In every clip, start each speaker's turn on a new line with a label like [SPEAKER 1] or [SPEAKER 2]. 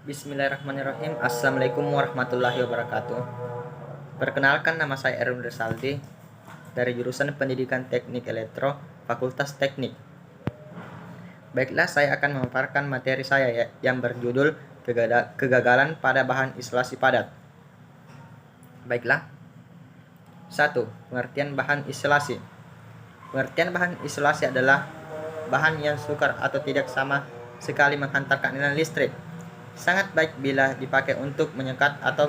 [SPEAKER 1] Bismillahirrahmanirrahim. Assalamualaikum warahmatullahi wabarakatuh. Perkenalkan, nama saya Erwin Resaldi dari jurusan Pendidikan Teknik Elektro, Fakultas Teknik. Baiklah, saya akan memaparkan materi saya yang berjudul kegagalan pada bahan isolasi padat. Baiklah. 1. Pengertian bahan isolasi. Pengertian bahan isolasi adalah bahan yang sukar atau tidak sama sekali menghantarkan aliran listrik. Sangat baik bila dipakai untuk menyekat atau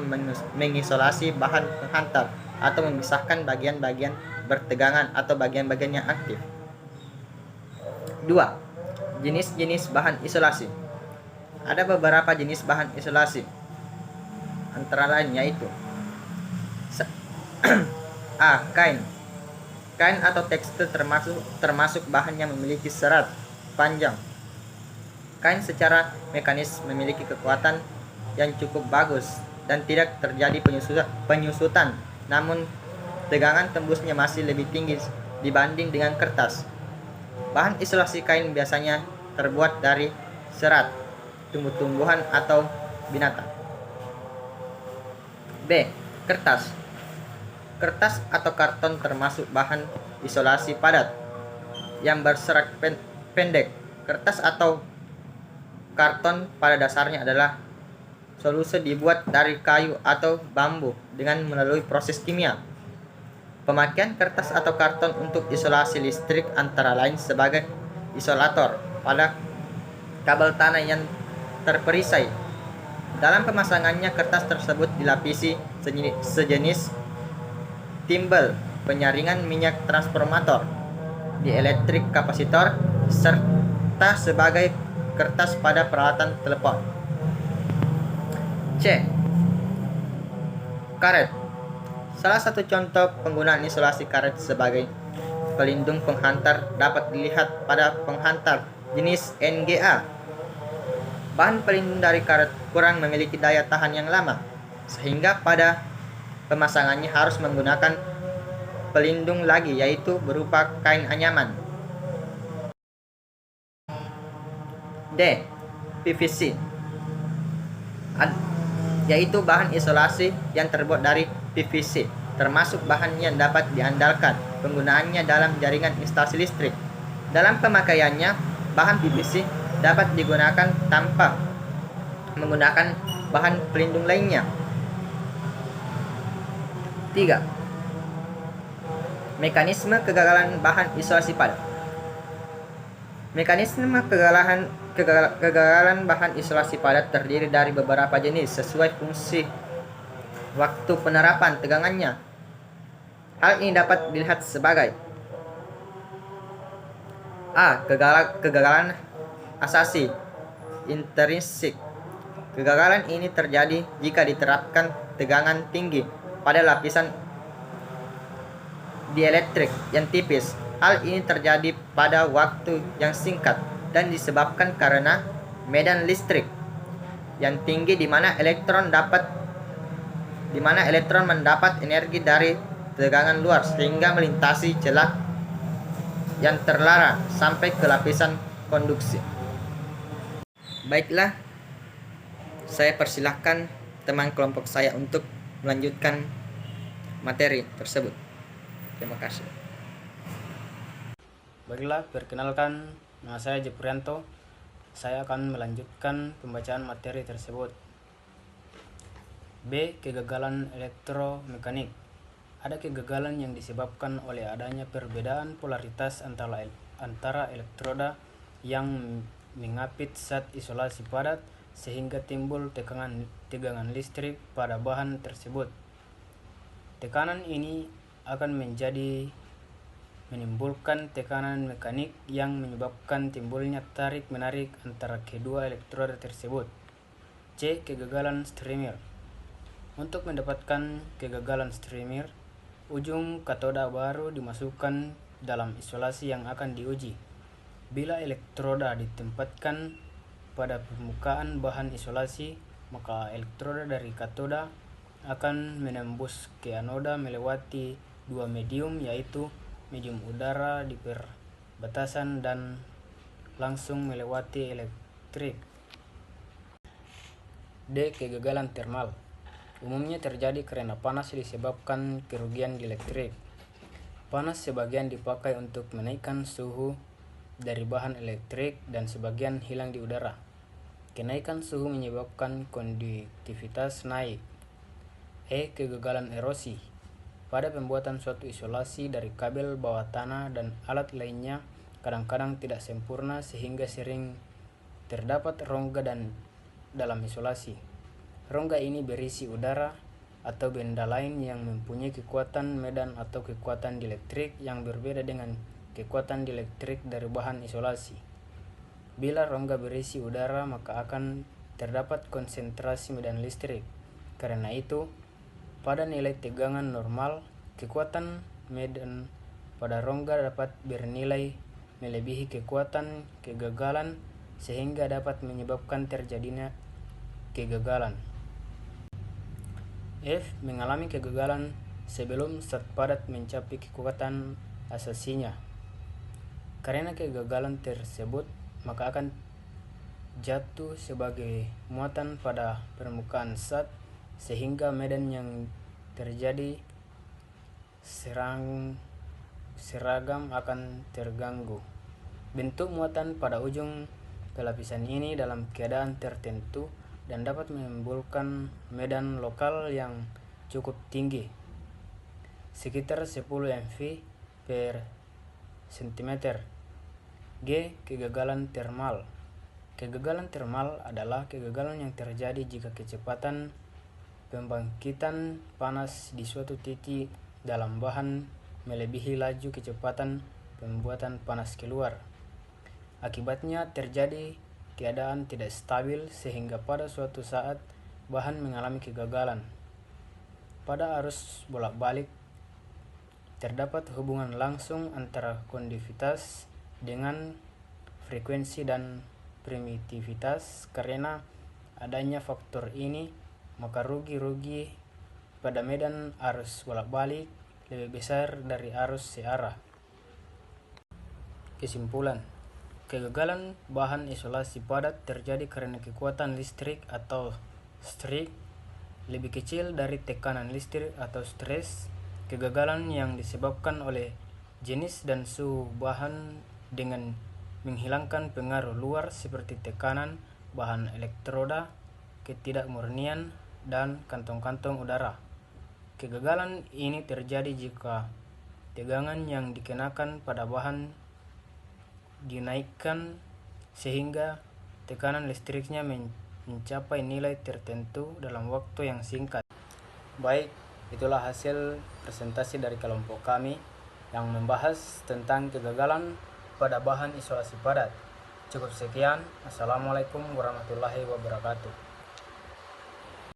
[SPEAKER 1] mengisolasi bahan penghantar atau memisahkan bagian-bagian bertegangan atau bagian-bagian yang aktif. 2. Jenis-jenis bahan isolasi. Ada beberapa jenis bahan isolasi, antara lain yaitu A. Kain. Kain atau tekstil termasuk bahan yang memiliki serat panjang. Kain secara mekanis memiliki kekuatan yang cukup bagus dan tidak terjadi penyusutan, namun tegangan tembusnya masih lebih tinggi dibanding dengan kertas. Bahan isolasi kain biasanya terbuat dari serat, tumbuh-tumbuhan atau binatang. B. Kertas. Kertas atau karton termasuk bahan isolasi padat yang berserat pendek. Kertas atau karton pada dasarnya adalah solusi dibuat dari kayu atau bambu dengan melalui proses kimia. Pemakaian kertas atau karton untuk isolasi listrik antara lain sebagai isolator pada kabel tanah yang terperisai. Dalam pemasangannya, kertas tersebut dilapisi sejenis timbel penyaringan minyak transformator di elektrik kapasitor serta sebagai kertas pada peralatan telepon. C. Karet. Salah satu contoh penggunaan isolasi karet sebagai pelindung penghantar dapat dilihat pada penghantar jenis NGA. Bahan pelindung dari karet kurang memiliki daya tahan yang lama, sehingga pada pemasangannya harus menggunakan pelindung lagi, yaitu berupa kain anyaman. D. PVC, yaitu bahan isolasi yang terbuat dari PVC, termasuk bahan yang dapat diandalkan penggunaannya dalam jaringan instalasi listrik. Dalam pemakaiannya, bahan PVC dapat digunakan tanpa menggunakan bahan pelindung lainnya. 3. Mekanisme kegagalan bahan isolasi padat. Mekanisme kegagalan bahan isolasi padat terdiri dari beberapa jenis sesuai fungsi waktu penerapan tegangannya. Hal ini dapat dilihat sebagai A. Kegagalan asasi intrinsik. Kegagalan ini terjadi jika diterapkan tegangan tinggi pada lapisan dielektrik yang tipis. Hal ini terjadi pada waktu yang singkat dan disebabkan karena medan listrik yang tinggi di mana elektron mendapat energi dari tegangan luar sehingga melintasi celah yang terlarang sampai ke lapisan konduksi. Baiklah, saya persilahkan teman kelompok saya untuk melanjutkan materi tersebut. Terima kasih.
[SPEAKER 2] Baiklah, perkenalkan, nama saya Jeprianto. Saya akan melanjutkan pembacaan materi tersebut. B. Kegagalan elektromekanik. Ada kegagalan yang disebabkan oleh adanya perbedaan polaritas antara elektroda yang mengapit zat isolasi padat sehingga timbul tegangan listrik pada bahan tersebut. Tekanan ini akan menimbulkan tekanan mekanik yang menyebabkan timbulnya tarik-menarik antara kedua elektroda tersebut. C. Kegagalan streamer. Untuk mendapatkan kegagalan streamer, ujung katoda baru dimasukkan dalam isolasi yang akan diuji. Bila elektroda ditempatkan pada permukaan bahan isolasi, maka elektroda dari katoda akan menembus ke anoda melewati dua medium, yaitu medium udara di perbatasan dan langsung melewati elektrik. D. Kegagalan termal. Umumnya terjadi karena panas disebabkan kerugian di listrik. Panas sebagian dipakai untuk menaikkan suhu dari bahan elektrik dan sebagian hilang di udara. Kenaikan suhu menyebabkan konduktivitas naik. E. Kegagalan erosi. Pada pembuatan suatu isolasi dari kabel bawah tanah dan alat lainnya kadang-kadang tidak sempurna sehingga sering terdapat rongga dalam isolasi. Rongga ini berisi udara atau benda lain yang mempunyai kekuatan medan atau kekuatan dieletrik yang berbeda dengan kekuatan dieletrik dari bahan isolasi. Bila rongga berisi udara, maka akan terdapat konsentrasi medan listrik. Karena itu, pada nilai tegangan normal, kekuatan medan pada rongga dapat bernilai melebihi kekuatan kegagalan sehingga dapat menyebabkan terjadinya kegagalan. F. Mengalami kegagalan sebelum zat padat mencapai kekuatan asasinya. Karena kegagalan tersebut, maka akan jatuh sebagai muatan pada permukaan zat sehingga medan yang terjadi seragam akan terganggu. Bentuk muatan pada ujung pelapisan ini dalam keadaan tertentu dan dapat menimbulkan medan lokal yang cukup tinggi, sekitar 10 MV per cm. G. Kegagalan termal. Kegagalan termal adalah kegagalan yang terjadi jika kecepatan pembangkitan panas di suatu titik dalam bahan melebihi laju kecepatan pembuatan panas keluar. Akibatnya terjadi keadaan tidak stabil sehingga pada suatu saat bahan mengalami kegagalan. Pada arus bolak-balik terdapat hubungan langsung antara konduktivitas dengan frekuensi dan permitivitas. Karena adanya faktor ini, maka rugi-rugi pada medan arus bolak-balik lebih besar dari arus searah. Kesimpulan, kegagalan bahan isolasi padat terjadi karena kekuatan listrik atau strik lebih kecil dari tekanan listrik atau stres. Kegagalan yang disebabkan oleh jenis dan suhu bahan dengan menghilangkan pengaruh luar seperti tekanan, bahan elektroda, ketidakmurnian, dan kantong-kantong udara. Kegagalan ini terjadi jika tegangan yang dikenakan pada bahan dinaikkan sehingga tekanan listriknya mencapai nilai tertentu dalam waktu yang singkat. Baik, itulah hasil presentasi dari kelompok kami yang membahas tentang kegagalan pada bahan isolasi padat. Cukup sekian. Assalamualaikum warahmatullahi wabarakatuh.